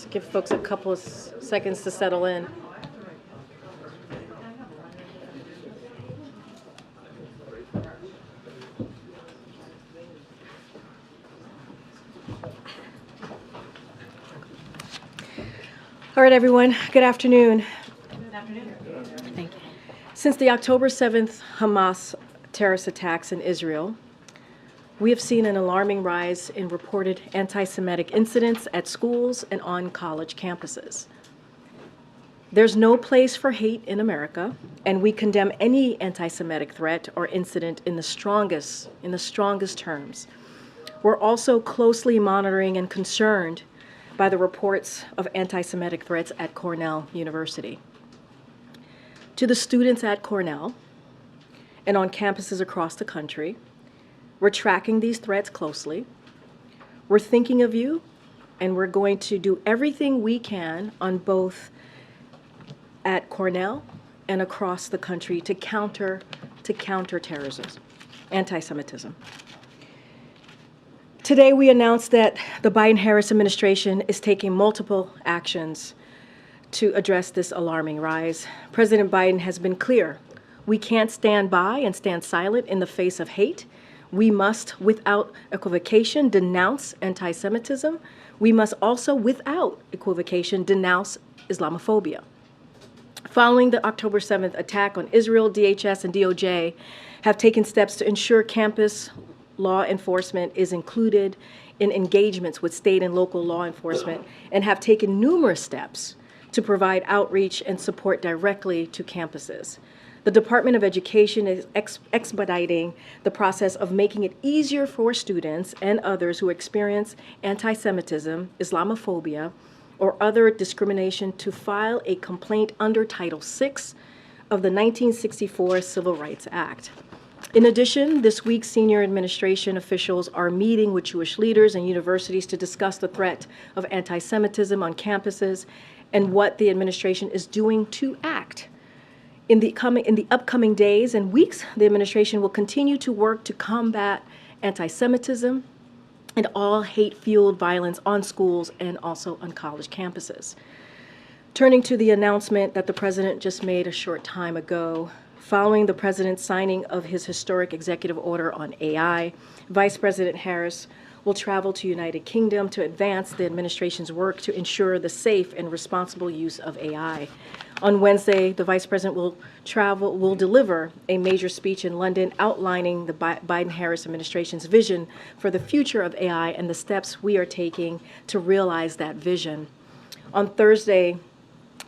Give folks a couple of seconds to settle in. All right, everyone. Good afternoon. Good afternoon. Thank you. Since the October 7th Hamas terrorist attacks in Israel, we have seen an alarming rise in reported anti-Semitic incidents at schools and on college campuses. There's no place for hate in America, and we condemn any anti-Semitic threat or incident in the strongest terms. We're also closely monitoring and concerned by the reports of anti-Semitic threats at Cornell University. To the students at Cornell and on campuses across the country, we're tracking these threats closely. We're thinking of you, and we're going to do everything we can on both at Cornell and across the country to counter terrorism, anti-Semitism. Today, we announced that the Biden-Harris administration is taking multiple actions to address this alarming rise. President Biden has been clear. We can't stand by and stand silent in the face of hate. We must, without equivocation, denounce anti-Semitism. We must also, without equivocation, denounce Islamophobia. Following the October 7th attack on Israel, DHS and DOJ have taken steps to ensure campus law enforcement is included in engagements with state and local law enforcement and have taken numerous steps to provide outreach and support directly to campuses. The Department of Education is expediting the process of making it easier for students and others who experience anti-Semitism, Islamophobia, or other discrimination to file a complaint under Title VI of the 1964 Civil Rights Act. In addition, this week, senior administration officials are meeting with Jewish leaders and universities to discuss the threat of anti-Semitism on campuses and what the administration is doing to act. In the upcoming days and weeks, the administration will continue to work to combat anti-Semitism and all hate-fueled violence on schools and also on college campuses. Turning to the announcement that the president just made a short time ago, following the president's signing of his historic executive order on AI, Vice President Harris will travel to United Kingdom to advance the administration's work to ensure the safe and responsible use of AI. On Wednesday, the Vice President will deliver a major speech in London outlining the Biden-Harris administration's vision for the future of AI and the steps we are taking to realize that vision. On Thursday,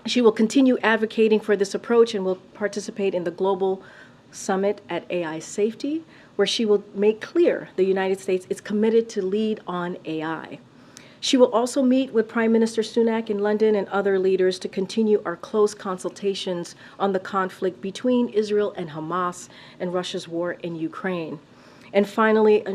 she will continue advocating for this approach and will participate in the Global Summit at AI Safety, where she will make clear the United States is committed to lead on AI. She will also meet with Prime Minister Sunak in London and other leaders to continue our close consultations on the conflict between Israel and Hamas and Russia's war in Ukraine. And finally,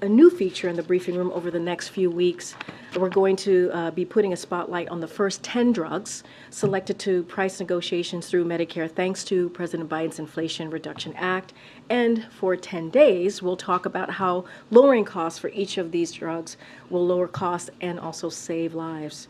a new feature in the briefing room over the next few weeks, we're going to be putting a spotlight on the first 10 drugs selected to price negotiations through Medicare thanks to President Biden's Inflation Reduction Act. And for 10 days, we'll talk about how lowering costs for each of these drugs will lower costs and also save lives.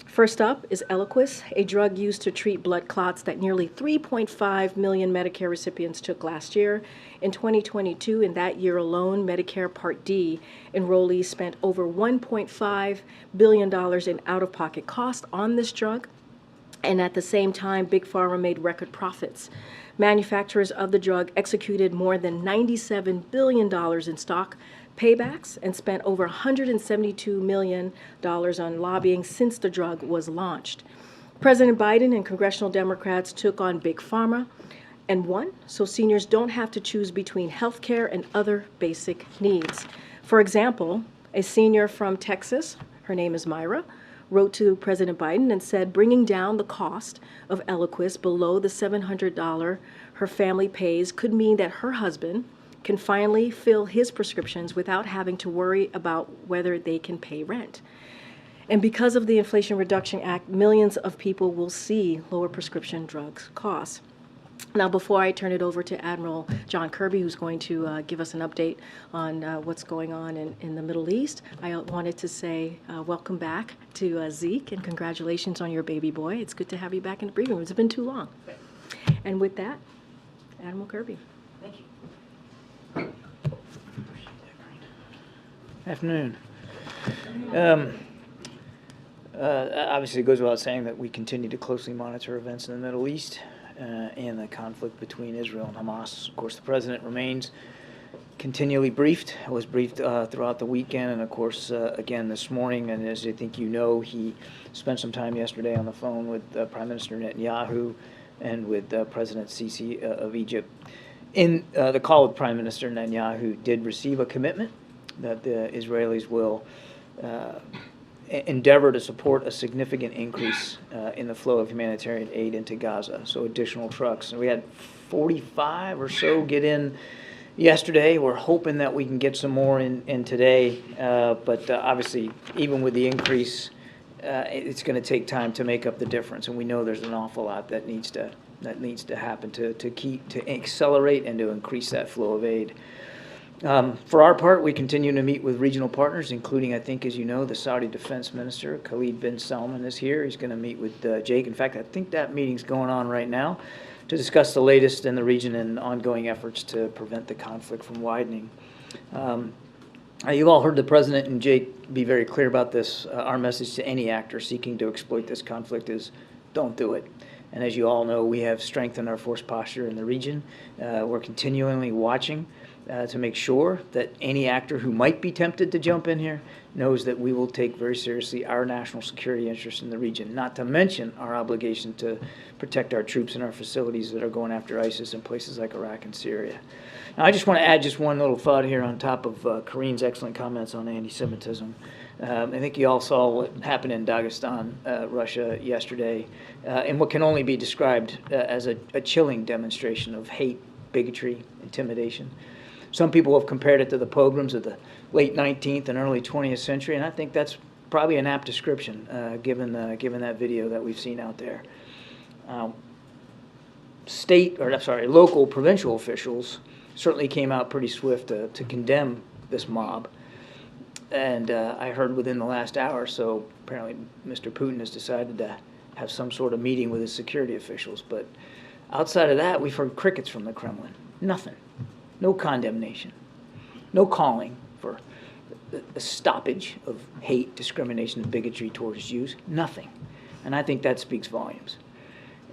First up is Eliquis, a drug used to treat blood clots that nearly 3.5 million Medicare recipients took last year. In 2022, in that year alone, Medicare Part D enrollees spent over $1.5 billion in out-of-pocket costs on this drug. And at the same time, Big Pharma made record profits. Manufacturers of the drug executed more than $97 billion in stock paybacks and spent over $172 million on lobbying since the drug was launched. President Biden and congressional Democrats took on Big Pharma and won, so seniors don't have to choose between health care and other basic needs. For example, a senior from Texas, her name is Myra, wrote to President Biden and said bringing down the cost of Eliquis below the $700 her family pays could mean that her husband can finally fill his prescriptions without having to worry about whether they can pay rent. And because of the Inflation Reduction Act, millions of people will see lower prescription drugs costs. Now, before I turn it over to Admiral John Kirby, who's going to give us an update on what's going on in the Middle East, I wanted to say welcome back to Zeke, and congratulations on your baby boy. It's good to have you back in the briefing room. It's been too long. And with that, Admiral Kirby. Thank you. Afternoon. Obviously, it goes without saying that we continue to closely monitor events in the Middle East and the conflict between Israel and Hamas. Of course, the president remains continually briefed. I was briefed throughout the weekend, and of course, again this morning. And as I think you know, he spent some time yesterday on the phone with Prime Minister Netanyahu and with President Sisi of Egypt. In the call with Prime Minister Netanyahu did receive a commitment that the Israelis will endeavor to support a significant increase in the flow of humanitarian aid into Gaza, so additional trucks. And we had 45 or so get in yesterday. We're hoping that we can get some more in today, but obviously, even with the increase, it's going to take time to make up the difference, and we know there's an awful lot that needs to happen to accelerate and to increase that flow of aid. For our part, we continue to meet with regional partners, including, I think, as you know, the Saudi Defense Minister, Khalid bin Salman, is here. He's going to meet with Jake. In fact, I think that meeting's going on right now to discuss the latest in the region and ongoing efforts to prevent the conflict from widening. You've all heard the President and Jake be very clear about this. Our message to any actor seeking to exploit this conflict is don't do it. And as you all know, we have strengthened our force posture in the region. We're continually watching to make sure that any actor who might be tempted to jump in here knows that we will take very seriously our national security interests in the region, not to mention our obligation to protect our troops and our facilities that are going after ISIS in places like Iraq and Syria. Now, I just want to add just one little thought here on top of Karine's excellent comments on anti-Semitism. I think you all saw what happened in Dagestan, Russia, yesterday, in what can only be described as a chilling demonstration of hate, bigotry, intimidation. Some people have compared it to the pogroms of the late 19th and early 20th century, and I think that's probably an apt description, given that video that we've seen out there. Local, provincial officials certainly came out pretty swift to condemn this mob. And I heard within the last hour or so, apparently Mr. Putin has decided to have some sort of meeting with his security officials. But outside of that, we've heard crickets from the Kremlin. Nothing. No condemnation. No calling for a stoppage of hate, discrimination, and bigotry towards Jews. Nothing. And I think that speaks volumes.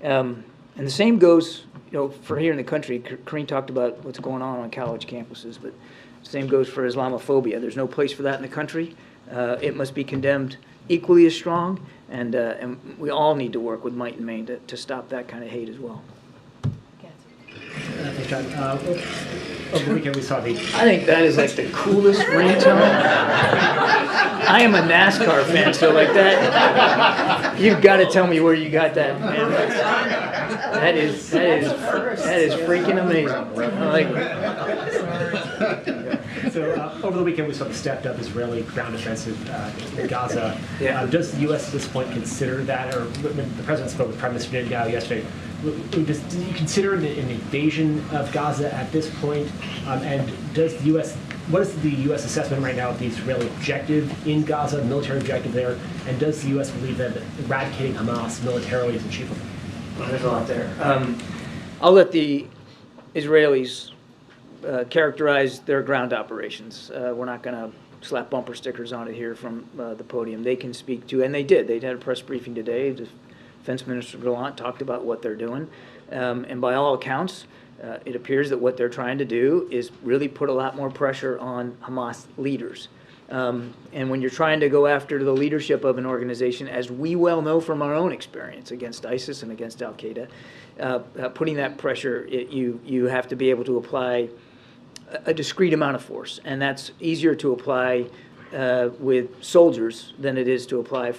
And the same goes, for here in the country. Karine talked about what's going on college campuses, but the same goes for Islamophobia. There's no place for that in the country. It must be condemned equally as strong, and we all need to work with might and main to stop that kind of hate as well. Thanks, John. Over the weekend we saw the... I think that is like the coolest ringtone. I am a NASCAR fan, so like that, you've got to tell me where you got that, man. That is freaking amazing. I like it. So over the weekend we saw the stepped-up Israeli ground offensive in Gaza. Yeah. Does the U.S. at this point consider that, or when the President spoke with Prime Minister Netanyahu yesterday, do you consider an invasion of Gaza at this point? And does the U.S. What is the U.S. assessment right now of the Israeli objective in Gaza, the military objective there? And does the U.S. believe that eradicating Hamas militarily is achievable? Well, there's a lot there. I'll let the Israelis characterize their ground operations. We're not going to slap bumper stickers on it here from the podium. They can speak to, and they did. They had a press briefing today. The Defense Minister Gallant talked about what they're doing. And by all accounts, it appears that what they're trying to do is really put a lot more pressure on Hamas leaders. And when you're trying to go after the leadership of an organization, as we well know from our own experience against ISIS and against Al-Qaeda, putting that pressure, you have to be able to apply a discrete amount of force. And that's easier to apply with soldiers than it is to apply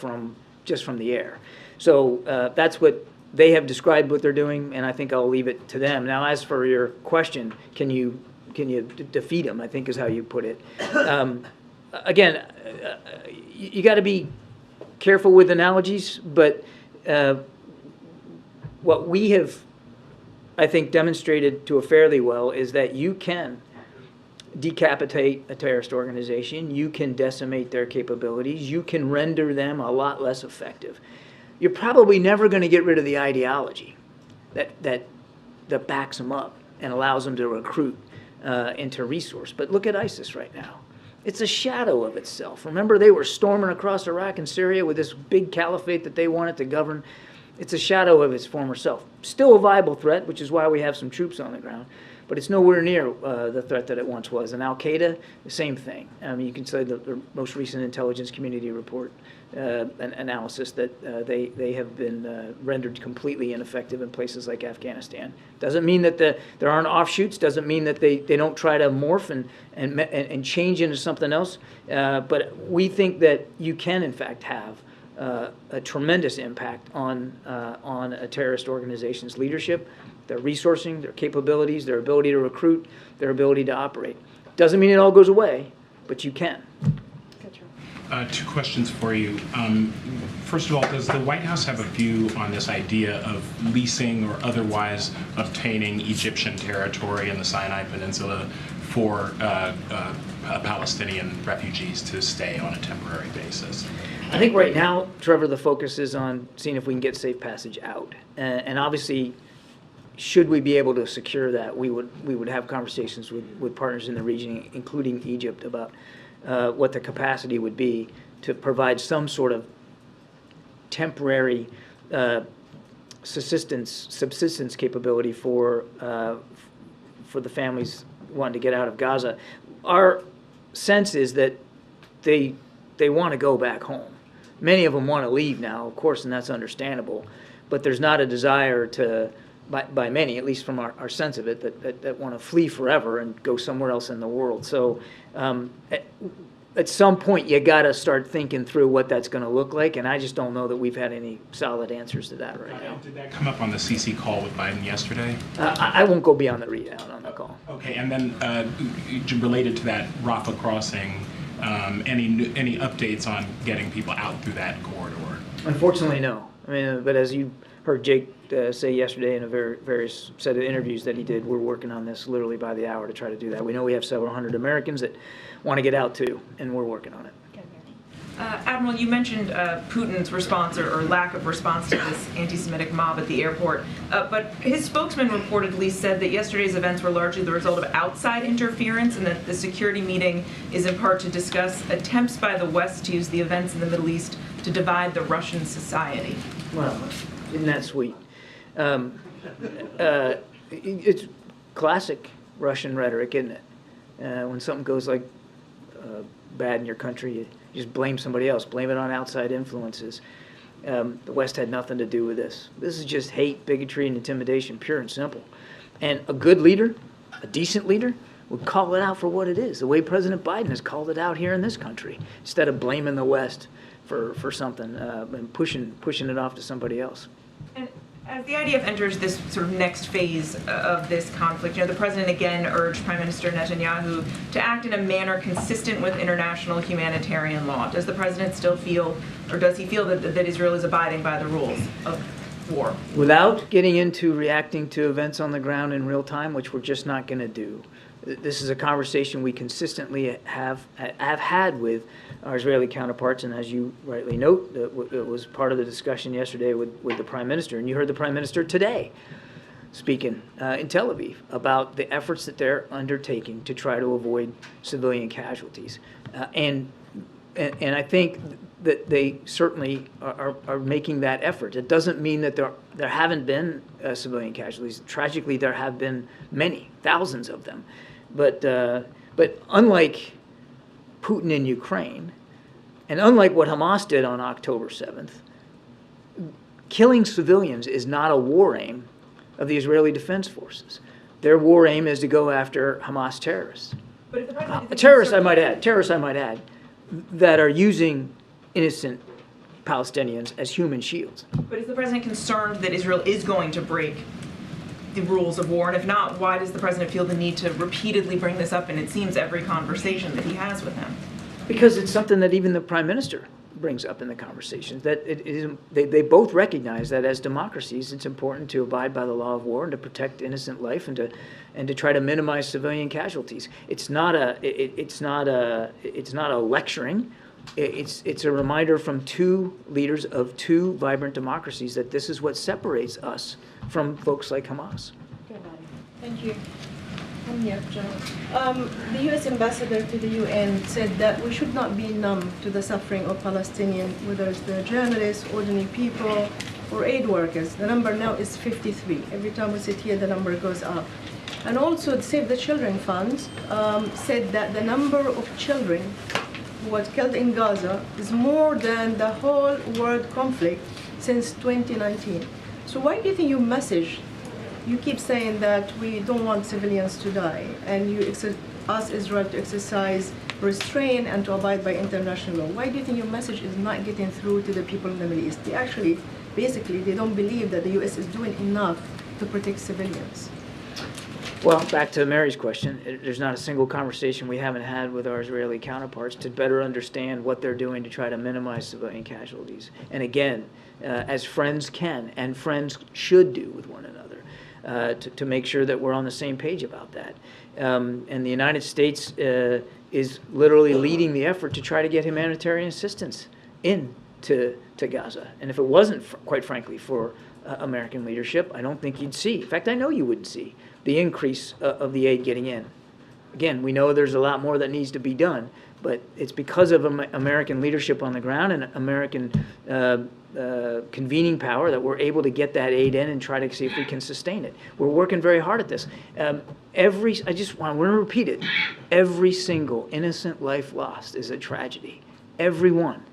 just from the air. So that's what they have described what they're doing, and I think I'll leave it to them. Now, as for your question, can you defeat them, I think is how you put it. Again, you got to be careful with analogies, but what we have I think, demonstrated to a fairly well is that you can decapitate a terrorist organization, you can decimate their capabilities, you can render them a lot less effective. You're probably never going to get rid of the ideology that backs them up and allows them to recruit into resource. But look at ISIS right now. It's a shadow of itself. Remember, they were storming across Iraq and Syria with this big caliphate that they wanted to govern. It's a shadow of its former self. Still a viable threat, which is why we have some troops on the ground, but it's nowhere near the threat that it once was. And Al-Qaeda, the same thing. You can say the most recent intelligence community report an analysis that they have been rendered completely ineffective in places like Afghanistan. Doesn't mean that there aren't offshoots. Doesn't mean that they don't try to morph and change into something else. But we think that you can, in fact, have a tremendous impact on a terrorist organization's leadership, their resourcing, their capabilities, their ability to recruit, their ability to operate. Doesn't mean it all goes away, but you can. Two questions for you. First of all, does the White House have a view on this idea of leasing or otherwise obtaining Egyptian territory in the Sinai Peninsula for Palestinian refugees to stay on a temporary basis? I think right now, Trevor, the focus is on seeing if we can get safe passage out. And obviously, should we be able to secure that, we would have conversations with partners in the region, including Egypt, about what the capacity would be to provide some sort of temporary subsistence capability for the families wanting to get out of Gaza. Our sense is that they want to go back home. Many of them want to leave now, of course, and that's understandable. But there's not a desire to, by many, at least from our sense of it, that want to flee forever and go somewhere else in the world. So at some point, you got to start thinking through what that's going to look like, and I just don't know that we've had any solid answers to that right now. Did that come up on the CC call with Biden yesterday? I won't go beyond the readout on the call. Okay, and then related to that Rafah crossing, any updates on getting people out through that corridor? Unfortunately, no. I mean, but as you heard Jake say yesterday in a various set of interviews that he did, we're working on this literally by the hour to try to do that. We know we have several hundred Americans that want to get out too, and we're working on it. Admiral, you mentioned Putin's response or lack of response to this anti-Semitic mob at the airport, but his spokesman reportedly said that yesterday's events were largely the result of outside interference and that the security meeting is in part to discuss attempts by the West to use the events in the Middle East to divide the Russian society. Well, isn't that sweet? It's classic Russian rhetoric, isn't it? When something goes like bad in your country, you just blame somebody else, blame it on outside influences. The West had nothing to do with this. This is just hate, bigotry, and intimidation, pure and simple. And a good leader, a decent leader, would call it out for what it is, the way President Biden has called it out here in this country, instead of blaming the West for something and pushing it off to somebody else. And as the IDF enters this sort of next phase of this conflict, the president again urged Prime Minister Netanyahu to act in a manner consistent with international humanitarian law. Does the president still feel, or does he feel that Israel is abiding by the rules of war? Without getting into reacting to events on the ground in real time, which we're just not going to do. This is a conversation we consistently have had with our Israeli counterparts, and as you rightly note, it was part of the discussion yesterday with the Prime Minister, and you heard the Prime Minister today speaking in Tel Aviv about the efforts that they're undertaking to try to avoid civilian casualties. And I think that they certainly are making that effort. It doesn't mean that there haven't been civilian casualties. Tragically, there have been many, thousands of them. But unlike Putin in Ukraine, and unlike what Hamas did on October 7th, killing civilians is not a war aim of the Israeli Defense Forces. Their war aim is to go after Hamas terrorists. Terrorists, I might add, that are using innocent Palestinians as human shields. But is the president concerned that Israel is going to break the rules of war? And if not, why does the president feel the need to repeatedly bring this up in, it seems, every conversation that he has with him? Because it's something that even the Prime Minister brings up in the conversations, that they both recognize that as democracies, it's important to abide by the law of war and to protect innocent life and to try to minimize civilian casualties. It's not a lecturing. It's a reminder from two leaders of two vibrant democracies that this is what separates us from folks like Hamas. Thank you. The U.S. ambassador to the UN said that we should not be numb to the suffering of Palestinians, whether it's the journalists, ordinary people, or aid workers. The number now is 53. Every time we sit here, the number goes up. And also, the Save the Children Fund said that the number of children who were killed in Gaza is more than the whole world conflict since 2019. So why do you think your message, you keep saying that we don't want civilians to die, and you ask Israel to exercise restraint and to abide by international law? Why do you think your message is not getting through to the people in the Middle East? They actually, basically, they don't believe that the U.S. is doing enough to protect civilians. Well, back to Mary's question, there's not a single conversation we haven't had with our Israeli counterparts to better understand what they're doing to try to minimize civilian casualties. And again, as friends can and friends should do with one another, to make sure that we're on the same page about that. And the United States is literally leading the effort to try to get humanitarian assistance into Gaza. And if it wasn't, quite frankly, for American leadership, I don't think you'd see. In fact, I know you wouldn't see the increase of the aid getting in. Again, we know there's a lot more that needs to be done, but it's because of American leadership on the ground and American convening power that we're able to get that aid in and try to see if we can sustain it. We're working very hard at this. I just want to repeat it. Every single innocent life lost is a tragedy. Every one,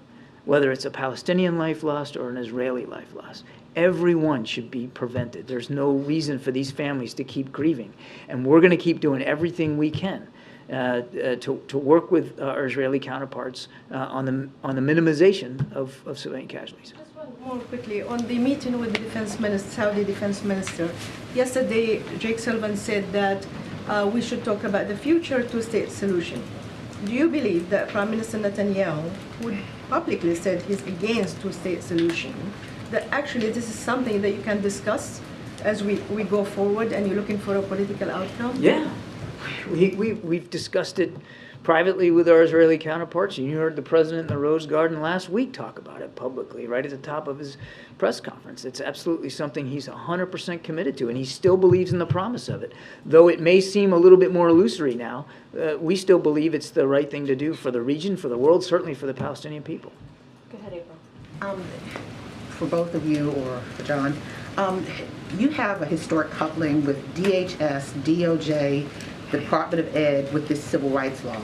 whether it's a Palestinian life lost or an Israeli life lost. Everyone should be prevented. There's no reason for these families to keep grieving. And we're going to keep doing everything we can to work with our Israeli counterparts on the minimization of civilian casualties. Just one more quickly. On the meeting with the defense minister, Saudi defense minister, yesterday Jake Sullivan said that we should talk about the future two-state solution. Do you believe that Prime Minister Netanyahu, who publicly said he's against two-state solution, that actually this is something that you can discuss as we go forward and you're looking for a political outcome? Yeah. We've discussed it privately with our Israeli counterparts. You heard the president in the Rose Garden last week talk about it publicly, right at the top of his press conference. It's absolutely something he's 100% committed to, and he still believes in the promise of it. Though it may seem a little bit more illusory now, we still believe it's the right thing to do for the region, for the world, certainly for the Palestinian people. Go ahead, April. For both of you or for John, you have a historic coupling with DHS, DOJ, the Department of Ed with this civil rights law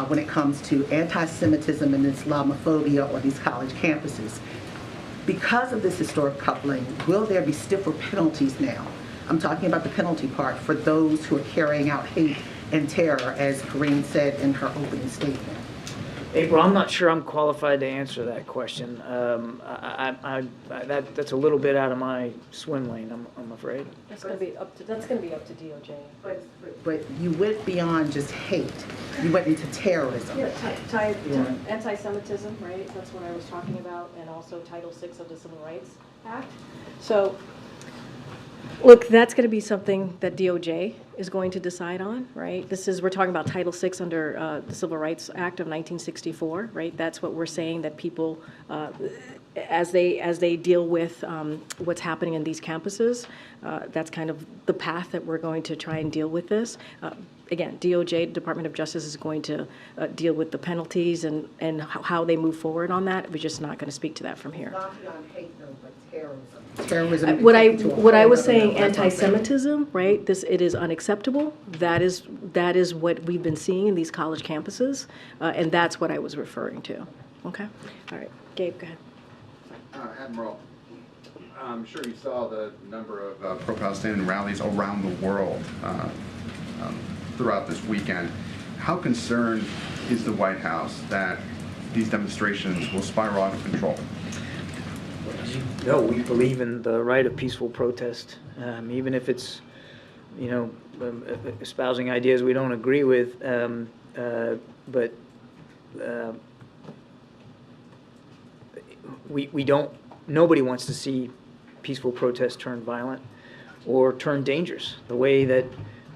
when it comes to anti-Semitism and Islamophobia on these college campuses. Because of this historic coupling, will there be stiffer penalties now? I'm talking about the penalty part for those who are carrying out hate and terror, as Karine said in her opening statement. April, I'm not sure I'm qualified to answer that question. That's a little bit out of my swim lane, I'm afraid. That's going to be up to DOJ. But you went beyond just hate. You went into terrorism. Yeah, tied to anti-Semitism, right? That's what I was talking about, and also Title VI of the Civil Rights Act. So, look, that's going to be something that DOJ is going to decide on, right? We're talking about Title VI under the Civil Rights Act of 1964, right? That's what we're saying, that people, as they deal with what's happening in these campuses, that's kind of the path that we're going to try and deal with this. Again, DOJ, Department of Justice, is going to deal with the penalties and how they move forward on that. We're just not going to speak to that from here. Not beyond hate, though, but terrorism. Terrorism. What I was saying, anti-Semitism, right? It is unacceptable. That is what we've been seeing in these college campuses, and that's what I was referring to. Okay. All right, Gabe, go ahead. Admiral, I'm sure you saw the number of pro-Palestinian rallies around the world throughout this weekend. How concerned is the White House that these demonstrations will spiral out of control? No, we believe in the right of peaceful protest, even if it's, espousing ideas we don't agree with. But we don't, nobody wants to see peaceful protests turn violent or turn dangerous, the way that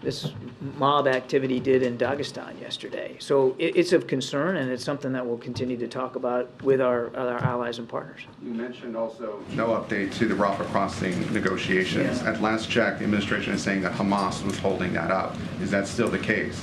this mob activity did in Dagestan yesterday. So it's of concern, and it's something that we'll continue to talk about with our allies and partners. You mentioned also no update to the Rafah crossing negotiations. Yeah. At last check, the administration is saying that Hamas was holding that up. Is that still the case?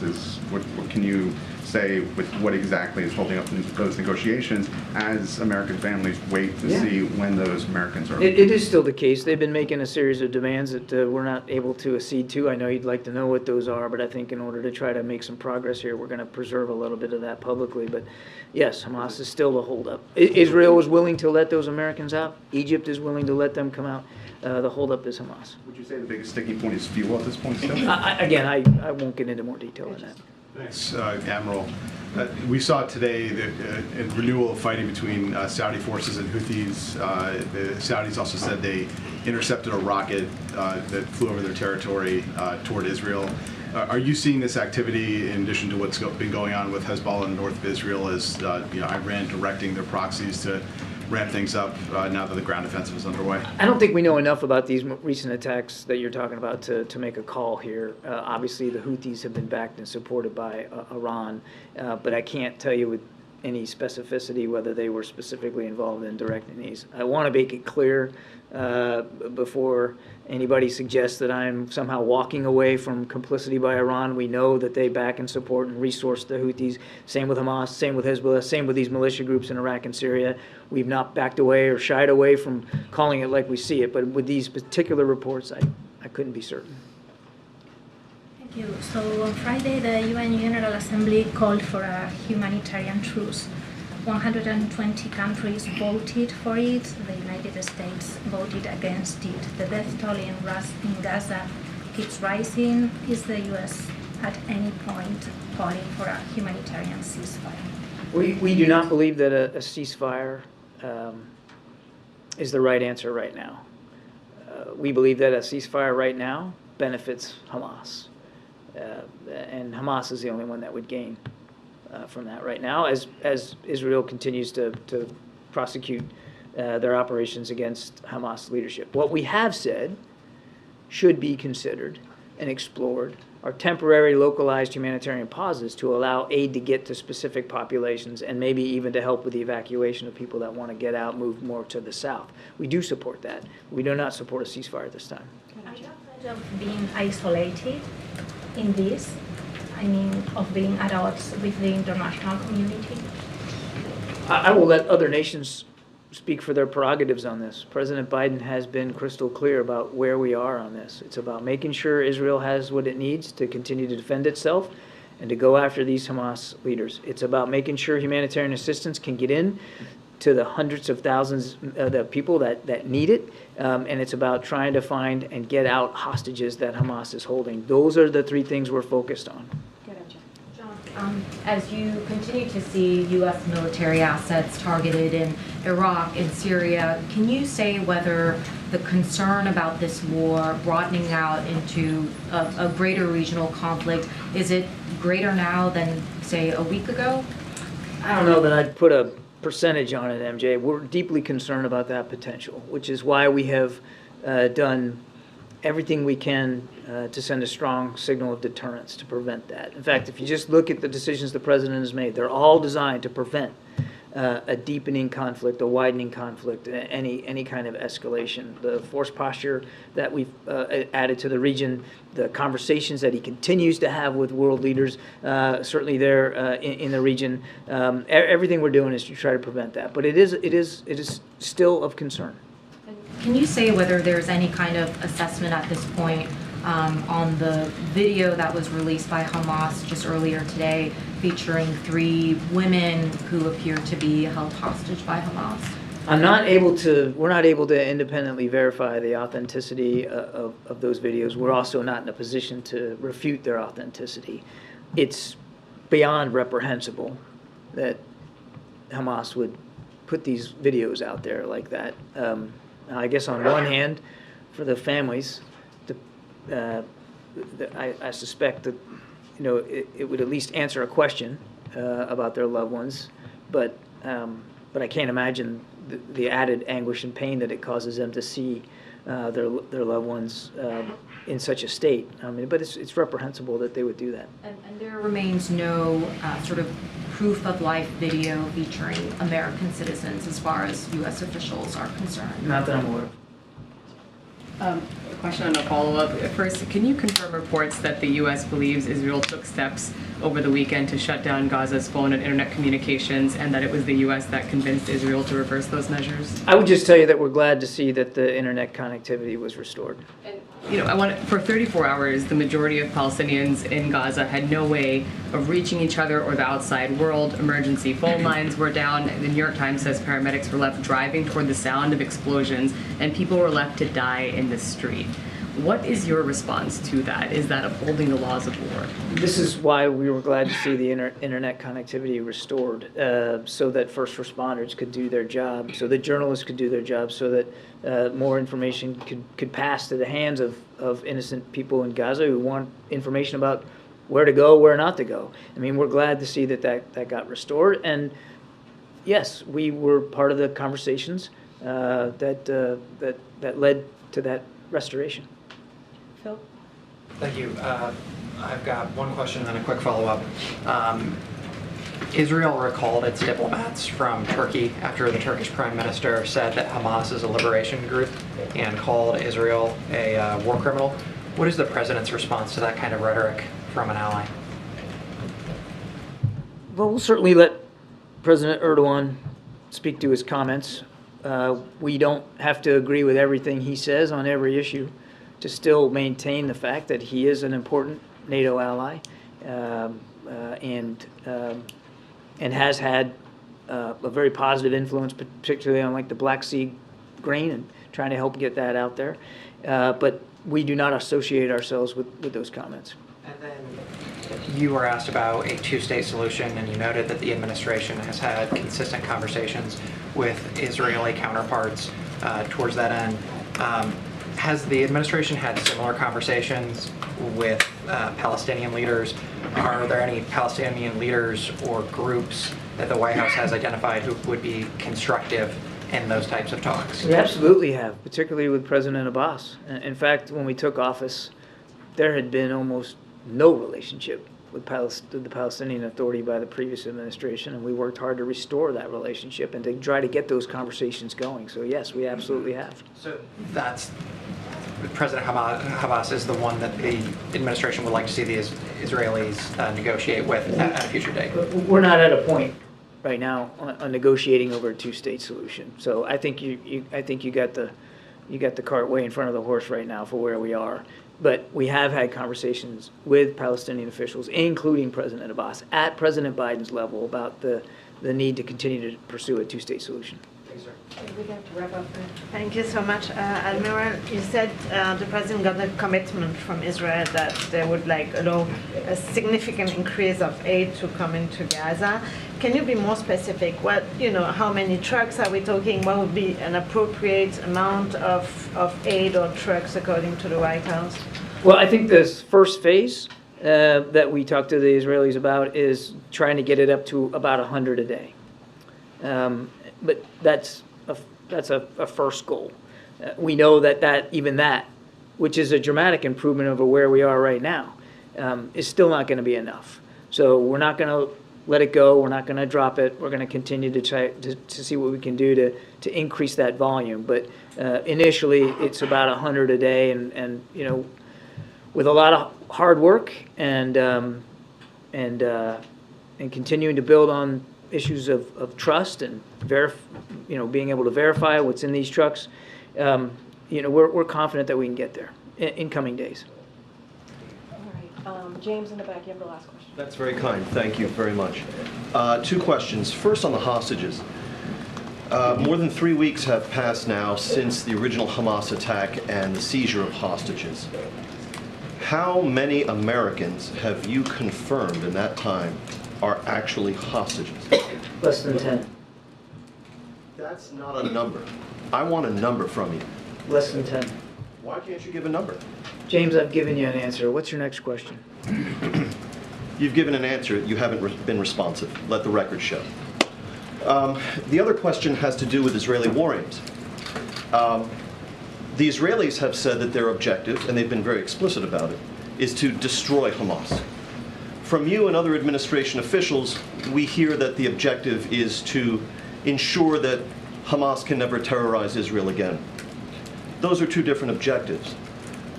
What can you say with what exactly is holding up those negotiations as American families wait to see when those Americans are... It is still the case. They've been making a series of demands that we're not able to accede to. I know you'd like to know what those are, but I think in order to try to make some progress here, we're going to preserve a little bit of that publicly. But yes, Hamas is still the holdup. Israel is willing to let those Americans out. Egypt is willing to let them come out. The holdup is Hamas. Would you say the biggest sticking point is fuel at this point still? Again, I won't get into more detail on that. Thanks, Admiral. We saw today a renewal of fighting between Saudi forces and Houthis. The Saudis also said they intercepted a rocket that flew over their territory toward Israel. Are you seeing this activity in addition to what's been going on with Hezbollah in the north of Israel as Iran directing their proxies to ramp things up now that the ground offensive is underway? I don't think we know enough about these recent attacks that you're talking about to make a call here. Obviously, the Houthis have been backed and supported by Iran, but I can't tell you with any specificity whether they were specifically involved in directing these. I want to make it clear before anybody suggests that I'm somehow walking away from complicity by Iran. We know that they back and support and resource the Houthis. Same with Hamas, same with Hezbollah, same with these militia groups in Iraq and Syria. We've not backed away or shied away from calling it like we see it, but with these particular reports, I couldn't be certain. Thank you. So on Friday, the UN General Assembly called for a humanitarian truce. 120 countries voted for it. The United States voted against it. The death toll in Gaza keeps rising. Is the U.S. at any point calling for a humanitarian ceasefire? We do not believe that a ceasefire is the right answer right now. We believe that a ceasefire right now benefits Hamas. And Hamas is the only one that would gain from that right now as Israel continues to prosecute their operations against Hamas leadership. What we have said should be considered and explored are temporary localized humanitarian pauses to allow aid to get to specific populations and maybe even to help with the evacuation of people that want to get out, move more to the south. We do support that. We do not support a ceasefire at this time. Are you afraid of being isolated in this? I mean, of being at odds with the international community? I will let other nations speak for their prerogatives on this. President Biden has been crystal clear about where we are on this. It's about making sure Israel has what it needs to continue to defend itself and to go after these Hamas leaders. It's about making sure humanitarian assistance can get in to the hundreds of thousands of the people that need it, and it's about trying to find and get out hostages that Hamas is holding. Those are the three things we're focused on. As you continue to see U.S. military assets targeted in Iraq and Syria, can you say whether the concern about this war broadening out into a greater regional conflict, is it greater now than, say, a week ago? I don't know that I'd put a percentage on it, MJ. We're deeply concerned about that potential, which is why we have done everything we can to send a strong signal of deterrence to prevent that. In fact, if you just look at the decisions the president has made, they're all designed to prevent a deepening conflict, a widening conflict, any kind of escalation. The force posture that we've added to the region, the conversations that he continues to have with world leaders, certainly there in the region, everything we're doing is to try to prevent that. But it is still of concern. Can you say whether there's any kind of assessment at this point on the video that was released by Hamas just earlier today featuring 3 women who appear to be held hostage by Hamas? We're not able to independently verify the authenticity of those videos. We're also not in a position to refute their authenticity. It's beyond reprehensible that Hamas would put these videos out there like that. I guess on one hand, for the families, I suspect that it would at least answer a question about their loved ones, but I can't imagine the added anguish and pain that it causes them to see their loved ones in such a state. I mean, but it's reprehensible that they would do that. And there remains no sort of proof of life video featuring American citizens as far as U.S. officials are concerned. Not that I'm aware of. A question and a follow-up. First, can you confirm reports that the U.S. believes Israel took steps over the weekend to shut down Gaza's phone and internet communications, and that it was the U.S. that convinced Israel to reverse those measures? I would just tell you that we're glad to see that the internet connectivity was restored. You know, for 34 hours, the majority of Palestinians in Gaza had no way of reaching each other or the outside world. Emergency phone lines were down. The New York Times says paramedics were left driving toward the sound of explosions, and people were left to die in the street. What is your response to that? Is that upholding the laws of war? This is why we were glad to see the internet connectivity restored, so that first responders could do their job, so that journalists could do their job, so that more information could pass to the hands of innocent people in Gaza who want information about where to go, where not to go. I mean, we're glad to see that got restored. And yes, we were part of the conversations that led to that restoration. Phil? Thank you. I've got one question and a quick follow-up. Israel recalled its diplomats from Turkey after the Turkish Prime Minister said that Hamas is a liberation group and called Israel a war criminal. What is the President's response to that kind of rhetoric from an ally? Well, we'll certainly let President Erdogan speak to his comments. We don't have to agree with everything he says on every issue to still maintain the fact that he is an important NATO ally and has had a very positive influence, particularly on like the Black Sea grain and trying to help get that out there. But we do not associate ourselves with those comments. And then you were asked about a two-state solution, and you noted that the administration has had consistent conversations with Israeli counterparts towards that end. Has the administration had similar conversations with Palestinian leaders? Are there any Palestinian leaders or groups that the White House has identified who would be constructive in those types of talks? We absolutely have, particularly with President Abbas. In fact, when we took office, there had been almost no relationship with the Palestinian Authority by the previous administration, and we worked hard to restore that relationship and to try to get those conversations going. So yes, we absolutely have. So that's President Abbas is the one that the administration would like to see the Israelis negotiate with at a future date. We're not at a point right now on negotiating over a two-state solution. So I think you got the cart way in front of the horse right now for where we are. But we have had conversations with Palestinian officials, including President Abbas, at President Biden's level about the need to continue to pursue a two-state solution. Thanks, sir. We have to wrap up. Thank you so much. Admiral, you said the president got a commitment from Israel that they would allow a significant increase of aid to come into Gaza. Can you be more specific? How many trucks are we talking? What would be an appropriate amount of aid or trucks according to the White House? Well, I think this first phase that we talked to the Israelis about is trying to get it up to about 100 a day. But that's a first goal. We know that which is a dramatic improvement over where we are right now, is still not going to be enough. So we're not going to let it go. We're not going to drop it. We're going to continue to try to see what we can do to increase that volume. But initially, it's about 100 a day, and with a lot of hard work and continuing to build on issues of trust and being able to verify what's in these trucks, we're confident that we can get there in coming days. All right. James in the back, you have the last question. That's very kind. Thank you very much. Two questions. First, on the hostages. More than 3 weeks have passed now since the original Hamas attack and the seizure of hostages. How many Americans have you confirmed in that time are actually hostages? Less than 10. That's not a number. I want a number from you. Less than 10. Why can't you give a number? James, I've given you an answer. What's your next question? You've given an answer. You haven't been responsive. Let the record show. The other question has to do with Israeli war aims. The Israelis have said that their objective, and they've been very explicit about it, is to destroy Hamas. From you and other administration officials, we hear that the objective is to ensure that Hamas can never terrorize Israel again. Those are two different objectives.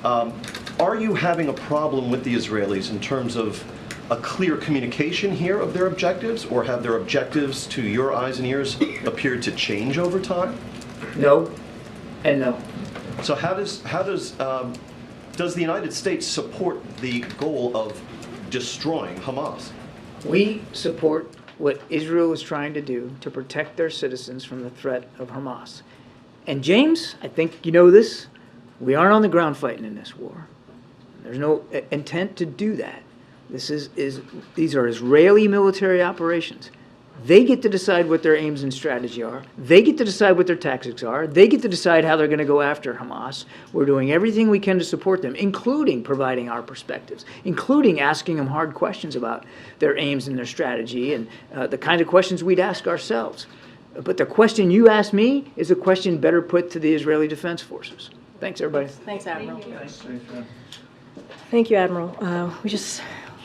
Are you having a problem with the Israelis in terms of a clear communication here of their objectives, or have their objectives, to your eyes and ears, appeared to change over time? No, and no. So does the United States support the goal of destroying Hamas? We support what Israel is trying to do to protect their citizens from the threat of Hamas. And James, I think you know this, we aren't on the ground fighting in this war. There's no intent to do that. These are Israeli military operations. They get to decide what their aims and strategy are. They get to decide what their tactics are. They get to decide how they're going to go after Hamas. We're doing everything we can to support them, including providing our perspectives, including asking them hard questions about their aims and their strategy, and the kind of questions we'd ask ourselves. But the question you asked me is a question better put to the Israeli Defense Forces. Thanks, everybody. Thanks, Admiral. Thank you, Admiral.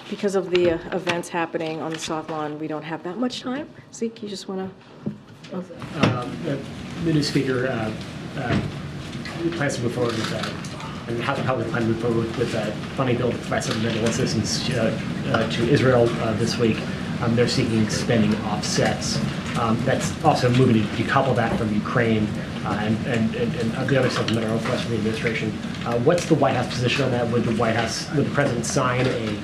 Because of the events happening on the South Lawn, we don't have that much time. Zeke, you just want to? The new speaker plans to move forward with that, and House Republicans plan to move forward with that funding bill to provide supplemental assistance to Israel this week. They're seeking spending offsets. That's also moving to decouple that from Ukraine and the other supplemental requests from the administration. What's the White House position on that? Would the president sign a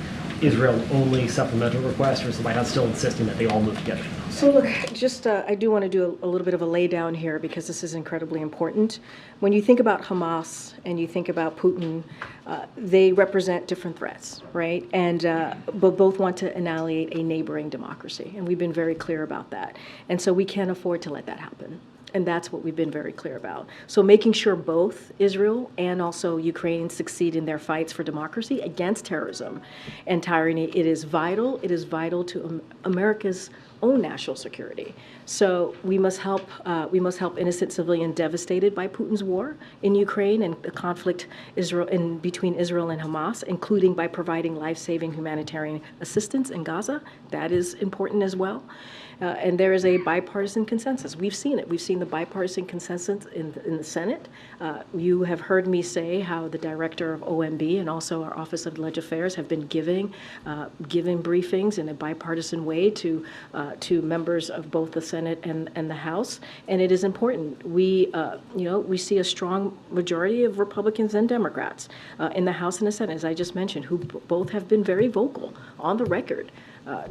Israel-only supplemental request, or is the White House still insisting that they all move together? So look, I do want to do a little bit of a lay down here, because this is incredibly important. When you think about Hamas and you think about Putin, they represent different threats, right? And but both want to annihilate a neighboring democracy, and we've been very clear about that. And so we can't afford to let that happen. And that's what we've been very clear about. So making sure both Israel and also Ukraine succeed in their fights for democracy against terrorism and tyranny, it is vital to America's own national security. So we must help innocent civilians devastated by Putin's war in Ukraine and the conflict between Israel and Hamas, including by providing life-saving humanitarian assistance in Gaza. That is important as well. And there is a bipartisan consensus. We've seen it. We've seen the bipartisan consensus in the Senate. You have heard me say how the director of OMB and also our Office of Legislative Affairs have been giving briefings in a bipartisan way to members of both the Senate and the House. And it is important. We see a strong majority of Republicans and Democrats in the House and the Senate, as I just mentioned, who both have been very vocal on the record.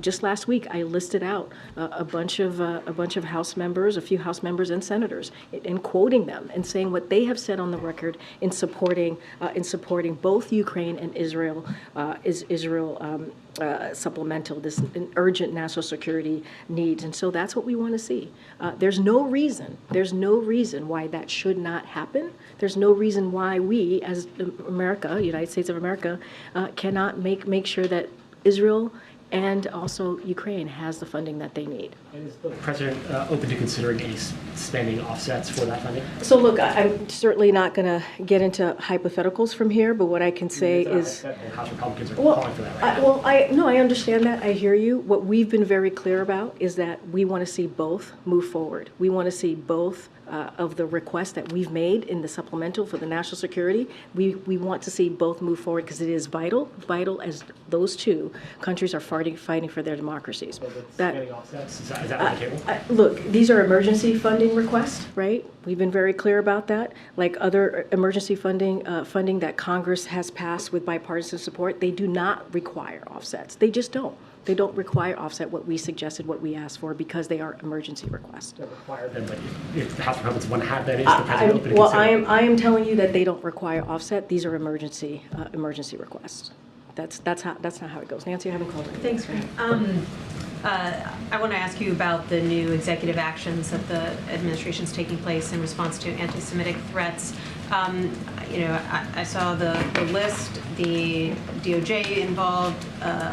Just last week, I listed out a bunch of House members, a few House members and senators, and quoting them and saying what they have said on the record in supporting both Ukraine and Israel, supplemental, this urgent national security needs. And so that's what we want to see. There's no reason why that should not happen. There's no reason why we, as America, United States of America, cannot make sure that Israel and also Ukraine has the funding that they need. And is the president open to considering any spending offsets for that funding? So look, I'm certainly not going to get into hypotheticals from here, but what I can say is... House Republicans are calling for that right now. I understand that. I hear you. What we've been very clear about is that we want to see both move forward. We want to see both of the requests that we've made in the supplemental for the national security. We want to see both move forward because it is vital as those two countries are fighting for their democracies. So spending offsets, is that on the table? Look, these are emergency funding requests, right? We've been very clear about that. Like other emergency funding that Congress has passed with bipartisan support, they do not require offsets. They just don't. They don't require offset what we suggested, what we asked for, because they are emergency requests. Don't require them, but if the House Republicans want to have that, is the president open to well, consider? I am telling you that they don't require offset. These are emergency requests. That's not how it goes. Nancy, I haven't called her. Thanks, Frank. I want to ask you about the new executive actions that the administration's taking place in response to anti-Semitic threats. I saw the list, the DOJ involved,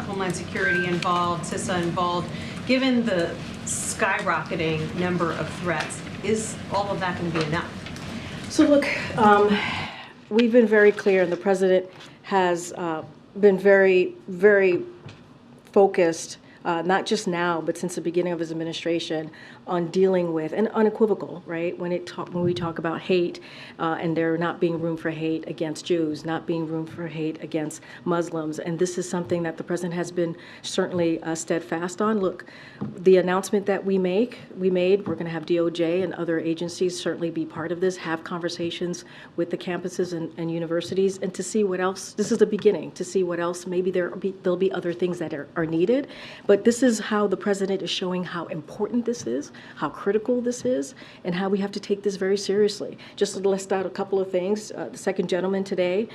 Homeland Security involved, CISA involved. Given the skyrocketing number of threats. Is all of that going to be enough? So look, we've been very clear, and the president has been very, very focused, not just now, but since the beginning of his administration, on dealing with, and unequivocal, right? When we talk about hate, and there not being room for hate against Jews, not being room for hate against Muslims, and this is something that the president has been certainly steadfast on. Look, the announcement that we made, we're going to have DOJ and other agencies certainly be part of this, have conversations with the campuses and universities, and to see what else. This is the beginning, to see what else. Maybe there'll be other things that are needed, but this is how the president is showing how important this is, how critical this is, and how we have to take this very seriously. Just to list out a couple of things, the second gentleman today,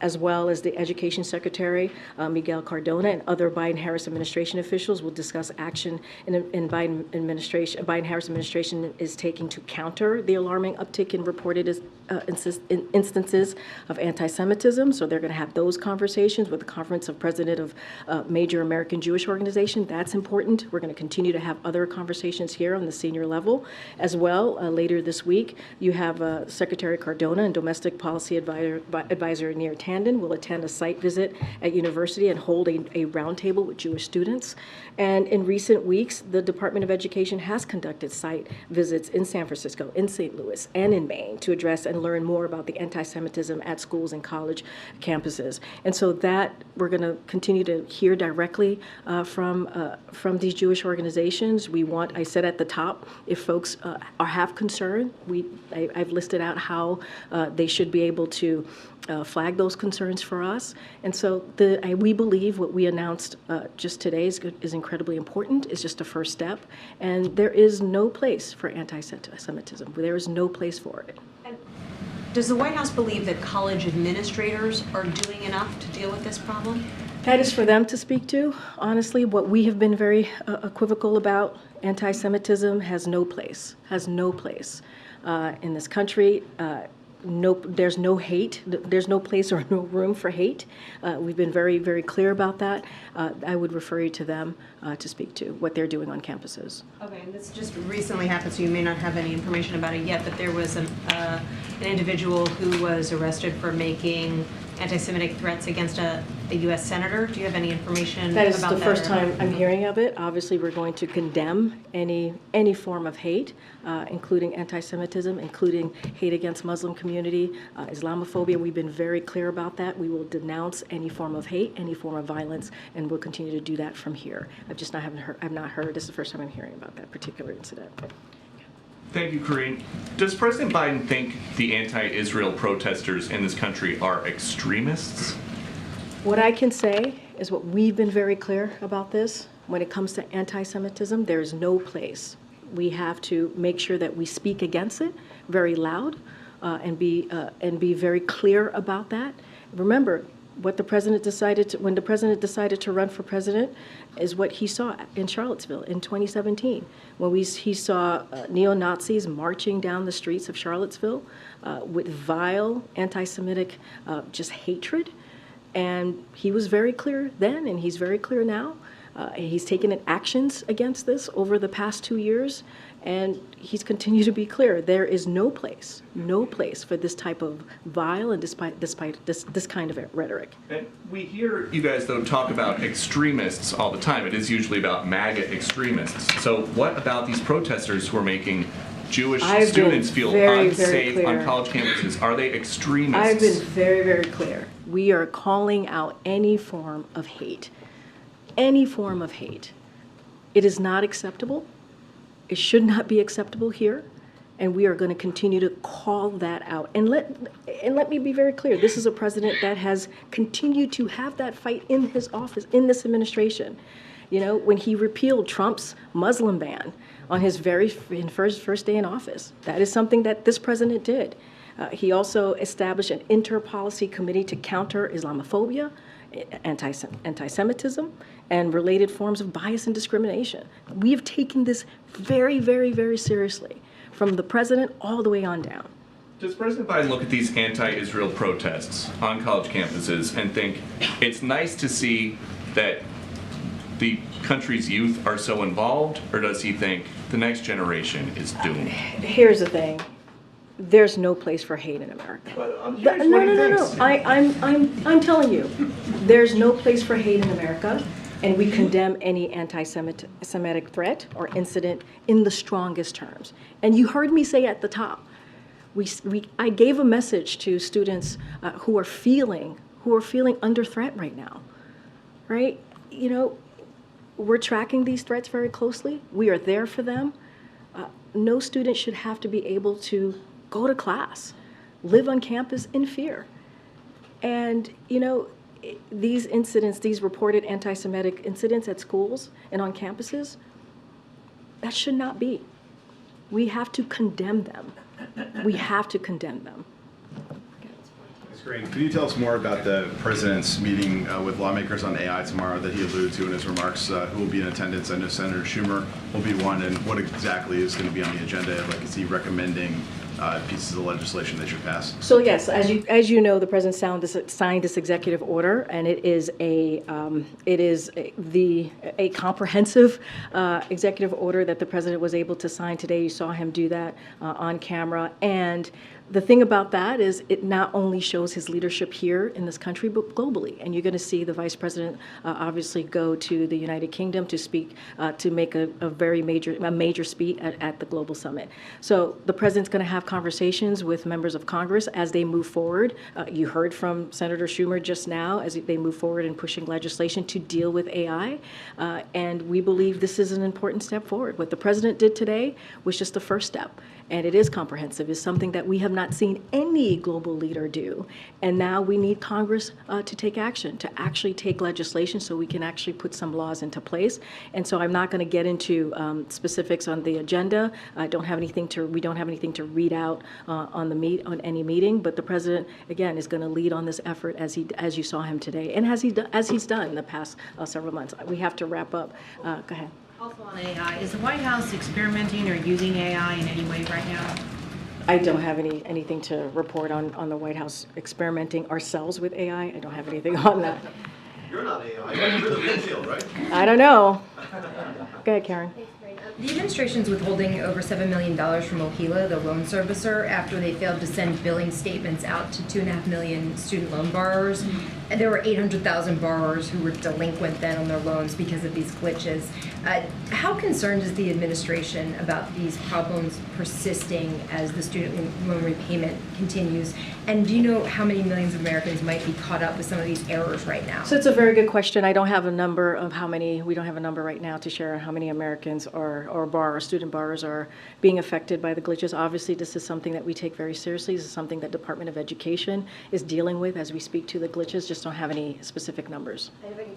as well as the Education Secretary, Miguel Cardona, and other Biden-Harris administration officials will discuss action in Biden-Harris administration is taking to counter the alarming uptick in reported instances of anti-Semitism. So they're going to have those conversations with the Conference of President of Major American Jewish Organization. That's important. We're going to continue to have other conversations here on the senior level as well. Later this week, you have Secretary Cardona and Domestic Policy Advisor Nir Tandon will attend a site visit at university and hold a roundtable with Jewish students. And in recent weeks, the Department of Education has conducted site visits in San Francisco, in St. Louis, and in Maine to address and learn more about the anti-Semitism at schools and college campuses. And so that we're going to continue to hear directly from these Jewish organizations. We want, I said at the top, if folks have concern, I've listed out how they should be able to flag those concerns for us. And so we believe what we announced just today is incredibly important. It's just a first step. And there is no place for anti-Semitism. There is no place for it. Does the White House believe that college administrators are doing enough to deal with this problem? That is for them to speak to. Honestly, what we have been very equivocal about, anti-Semitism has no place in this country. There's no hate. There's no place or no room for hate. We've been very, very clear about that. I would refer you to them to speak to what they're doing on campuses. Okay, and this just recently happened, so you may not have any information about it yet, but there was an individual who was arrested for making anti-Semitic threats against a U.S. senator. Do you have any information about that? That is the first time I'm hearing of it. Obviously, we're going to condemn any form of hate, including anti-Semitism, including hate against Muslim community, Islamophobia. We've been very clear about that. We will denounce any form of hate, any form of violence, and we'll continue to do that from here. I've not heard. This is the first time I'm hearing about that particular incident. Thank you, Karine. Does President Biden think the anti-Israel protesters in this country are extremists? What I can say is what we've been very clear about this. When it comes to anti-Semitism, there is no place. We have to make sure that we speak against it very loud and be very clear about that. Remember, what the president when the president decided to run for president is what he saw in Charlottesville in 2017, when he saw neo-Nazis marching down the streets of Charlottesville with vile anti-Semitic just hatred. And he was very clear then, and he's very clear now. He's taken actions against this over the past 2 years, and he's continued to be clear. There is no place for this type of vile and despite this kind of rhetoric. And we hear you guys, though, talk about extremists all the time. It is usually about MAGA extremists. So what about these protesters who are making Jewish students feel unsafe on college campuses? Are they extremists? I've been very, very clear. We are calling out any form of hate. Any form of hate. It is not acceptable. It should not be acceptable here. And we are going to continue to call that out. And let me be very clear. This is a president that has continued to have that fight in his office, in this administration. You know, when he repealed Trump's Muslim ban on his first day in office, that is something that this president did. He also established an inter-policy committee to counter Islamophobia, anti-Semitism, and related forms of bias and discrimination. We have taken this very, very, very seriously, from the president all the way on down. Does President Biden look at these anti-Israel protests on college campuses and think it's nice to see that the country's youth are so involved, or does he think the next generation is doomed? Here's the thing. There's no place for hate in America. No. I'm telling you, there's no place for hate in America, and we condemn any anti-Semitic threat or incident in the strongest terms. And you heard me say at the top, I gave a message to students who are feeling under threat right now, right? You know, we're tracking these threats very closely. We are there for them. No student should have to be able to go to class, live on campus in fear. And, you know, these incidents, these reported anti-Semitic incidents at schools and on campuses, that should not be. We have to condemn them. We have to condemn them. Ms. Green, could you tell us more about the president's meeting with lawmakers on AI tomorrow that he alluded to in his remarks? Who will be in attendance? I know Senator Schumer will be one, and what exactly is going to be on the agenda? Like, is he recommending pieces of legislation they should pass? So yes, as you know, the president signed this executive order, and it is a comprehensive executive order that the president was able to sign today. You saw him do that on camera, and the thing about that is it not only shows his leadership here in this country, but globally. And you're going to see the vice president obviously go to the United Kingdom to speak, to make a major speech at the global summit. So the president's going to have conversations with members of Congress as they move forward. You heard from Senator Schumer just now as they move forward in pushing legislation to deal with AI. And we believe this is an important step forward. What the president did today was just the first step. And it is comprehensive. It's something that we have not seen any global leader do. And now we need Congress to take action, to actually take legislation so we can actually put some laws into place. And so I'm not going to get into specifics on the agenda. We don't have anything to read out on any meeting. But the president, again, is going to lead on this effort as you saw him today, and as he's done in the past several months. We have to wrap up. Go ahead. Also on AI, is the White House experimenting or using AI in any way right now? I don't have anything to report on the White House experimenting ourselves with AI. I don't have anything on that. You're not AI, you're the real deal, right? I don't know. Go ahead, Karen. The administration's withholding over $7 million from Ohila, the loan servicer, after they failed to send billing statements out to 2.5 million student loan borrowers. And there were 800,000 borrowers who were delinquent then on their loans because of these glitches. How concerned is the administration about these problems persisting as the student loan repayment continues? And do you know how many millions of Americans might be caught up with some of these errors right now? So it's a very good question. I don't have a number of we don't have a number right now to share how many Americans or student borrowers are being affected by the glitches. Obviously, this is something that we take very seriously. This is something that Department of Education is dealing with as we speak to the glitches. Just don't have any specific numbers.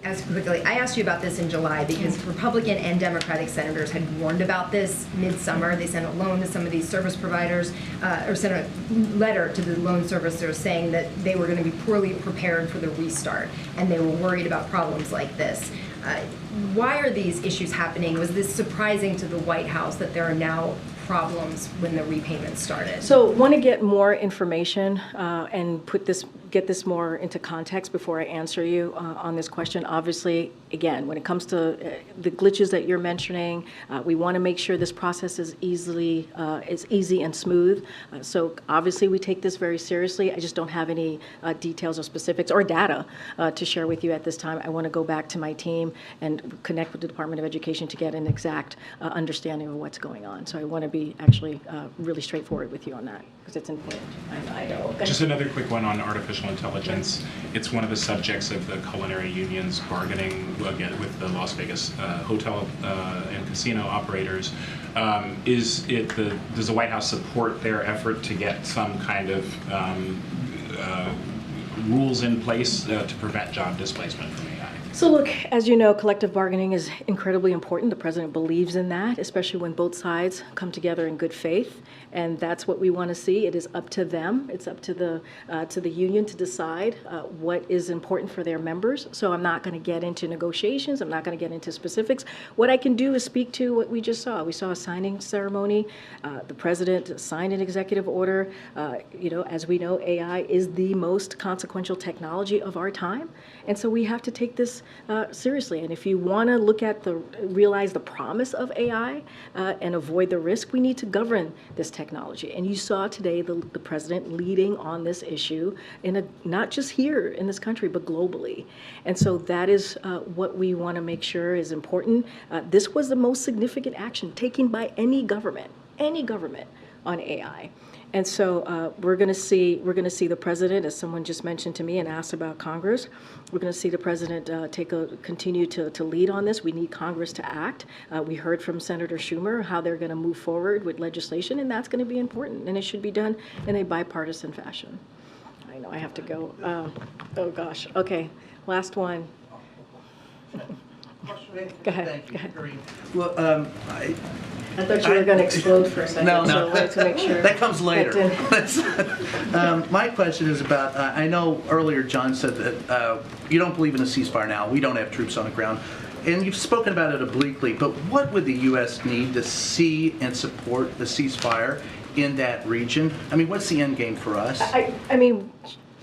As quickly, I asked you about this in July because Republican and Democratic senators had warned about this mid-summer. They sent a loan to some of these service providers, or sent a letter to the loan servicers saying that they were going to be poorly prepared for the restart, and they were worried about problems like this. Why are these issues happening? Was this surprising to the White House that there are now problems when the repayment started? So want to get more information and get this more into context before I answer you on this question. Obviously, again, when it comes to the glitches that you're mentioning, we want to make sure this process is easy and smooth. So obviously we take this very seriously. I just don't have any details or specifics or data to share with you at this time. I want to go back to my team and connect with the Department of Education to get an exact understanding of what's going on. So I want to be actually really straightforward with you on that because it's important. I know. Just another quick one on artificial intelligence. It's one of the subjects of the culinary union's bargaining again with the Las Vegas hotel and casino operators. Does the White House support their effort to get some kind of rules in place to prevent job displacement from AI? So look, as you know, collective bargaining is incredibly important. The president believes in that, especially when both sides come together in good faith. And that's what we want to see. It is up to them. It's up to the union to decide what is important for their members. So I'm not going to get into negotiations. I'm not going to get into specifics. What I can do is speak to what we just saw. We saw a signing ceremony. The president signed an executive order. As we know, AI is the most consequential technology of our time. And so we have to take this seriously. And if you want to realize the promise of AI and avoid the risk, we need to govern this technology. And you saw today the president leading on this issue not just here in this country, but globally. And so that is what we want to make sure is important. This was the most significant action taken by any government on AI. And so we're going to see the president, as someone just mentioned to me and asked about Congress, we're going to see the president continue to lead on this. We need Congress to act. We heard from Senator Schumer how they're going to move forward with legislation, and that's going to be important, and it should be done in a bipartisan fashion. I know I have to go. Oh gosh. Okay, last one. Go ahead. Thank you, Go ahead. Karine. Well, I thought you were going to explode for a second, No, so I wanted to make sure. That comes later. That My question is about, I know earlier John said that you don't believe in a ceasefire now. We don't have troops on the ground. And you've spoken about it obliquely, but what would the U.S. need to see and support the ceasefire in that region? I mean, what's the end game for us? I mean,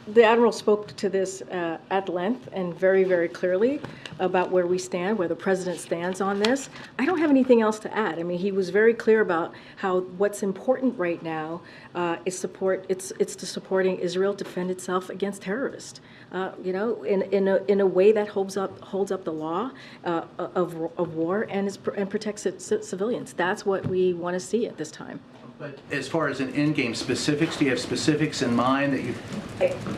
the Admiral spoke to this at length and very, very clearly about where we stand, where the president stands on this. I don't have anything else to add. I mean, he was very clear about how what's important right now is to supporting Israel defend itself against terrorists. In a way that holds up the law of war and protects its civilians. That's what we want to see at this time. But as far as an end game specifics, do you have specifics in mind that you?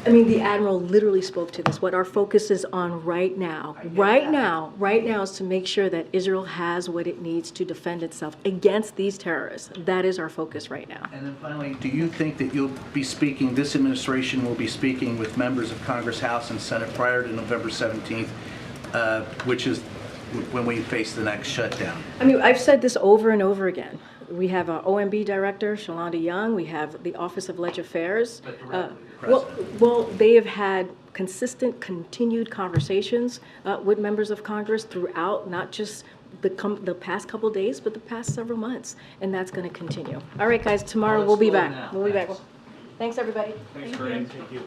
I mean, the Admiral literally spoke to this. What our focus is on right now is to make sure that Israel has what it needs to defend itself against these terrorists. That is our focus right now. And then finally, do you think that you'll be speaking, this administration will be speaking with members of Congress, House, and Senate prior to November 17th, which is when we face the next shutdown? I mean, I've said this over and over again. We have our OMB director, Shalonda Young. We have the Office of Leg Affairs. Well, they have had consistent, continued conversations with members of Congress throughout, not just the past couple of days, but the past several months, and that's going to continue. All right, guys, tomorrow we'll be back. We'll be back. Thanks, everybody. Thanks, Karine. Thank you.